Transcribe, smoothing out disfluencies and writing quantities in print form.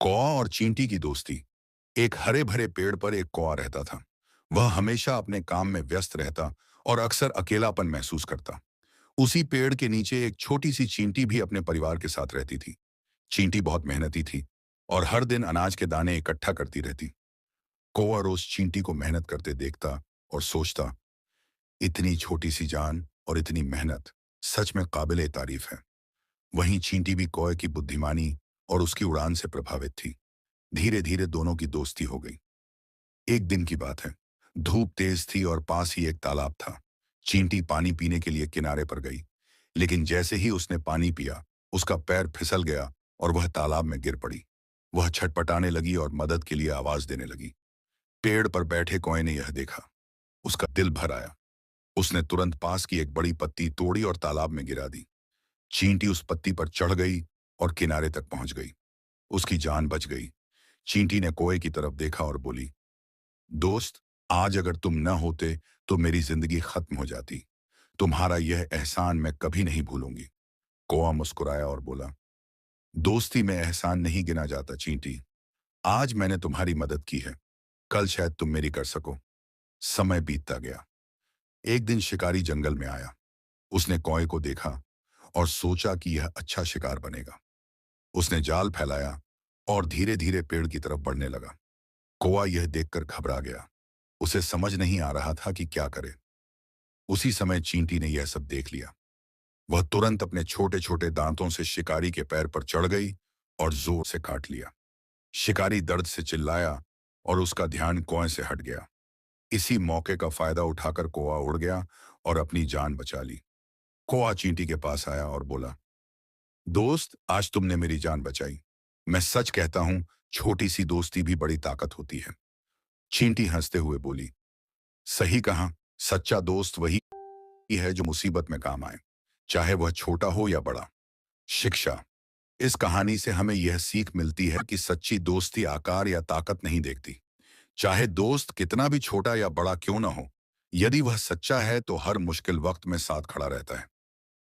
कौआ और चींटी की दोस्ती। एक हरे भरे पेड़ पर एक कौआ रहता था। वह हमेशा अपने काम में व्यस्त रहता और अक्सर अकेलापन महसूस करता। उसी पेड़ के नीचे एक छोटी सी चींटी भी अपने परिवार के साथ रहती थी। चींटी बहुत मेहनती थी और हर दिन अनाज के दाने इकट्ठा करती रहती। कौआ रोज चींटी को मेहनत करते देखता और सोचता, इतनी छोटी सी जान और इतनी मेहनत सच में काबिले तारीफ है। वहीं चींटी भी कौए की बुद्धिमानी और उसकी उड़ान से प्रभावित थी। धीरे धीरे दोनों की दोस्ती हो गई। एक दिन की बात है। धूप तेज थी और पास ही एक तालाब था। चींटी पानी पीने के लिए किनारे पर गई, लेकिन जैसे ही उसने पानी पिया, उसका पैर फिसल गया और वह तालाब में गिर पड़ी। वह छटपटाने लगी और मदद के लिए आवाज देने लगी। पेड़ पर बैठे कौए ने यह देखा। उसका दिल भर आया। उसने तुरंत पास की एक बड़ी पत्ती तोड़ी और तालाब में गिरा दी। चींटी उस पत्ती पर चढ़ गई और किनारे तक पहुंच गई। उसकी जान बच गई। चींटी ने कौए की तरफ देखा और बोली, दोस्त, आज अगर तुम न होते तो मेरी जिंदगी खत्म हो जाती। तुम्हारा यह एहसान मैं कभी नहीं भूलूंगी। कौआ मुस्कुराया और बोला, दोस्ती में एहसान नहीं गिना जाता चींटी। आज मैंने तुम्हारी मदद की है, कल शायद तुम मेरी कर सको। समय बीतता गया। एक दिन शिकारी जंगल में आया। उसने कौए को देखा और सोचा कि यह अच्छा शिकार बनेगा। उसने जाल फैलाया और धीरे धीरे पेड़ की तरफ बढ़ने लगा। कौआ यह देखकर घबरा गया। उसे समझ नहीं आ रहा था कि क्या करे। उसी समय चींटी ने यह सब देख लिया। वह तुरंत अपने छोटे छोटे दांतों से शिकारी के पैर पर चढ़ गई और जोर से काट लिया। शिकारी दर्द से चिल्लाया और उसका ध्यान कौए से हट गया। इसी मौके का फायदा उठाकर कौआ उड़ गया और अपनी जान बचा ली। कौआ चींटी के पास आया और बोला, दोस्त, आज तुमने मेरी जान बचाई। मैं सच कहता हूं, छोटी सी दोस्ती भी बड़ी ताकत होती है। चींटी हंसते हुए बोली, सही कहा। सच्चा दोस्त वही है जो मुसीबत में काम आए, चाहे वह छोटा हो या बड़ा। शिक्षा। इस कहानी से हमें यह सीख मिलती है कि सच्ची दोस्ती आकार या ताकत नहीं देखती। चाहे दोस्त कितना भी छोटा या बड़ा क्यों ना हो, यदि वह सच्चा है तो हर मुश्किल वक्त में साथ खड़ा रहता है।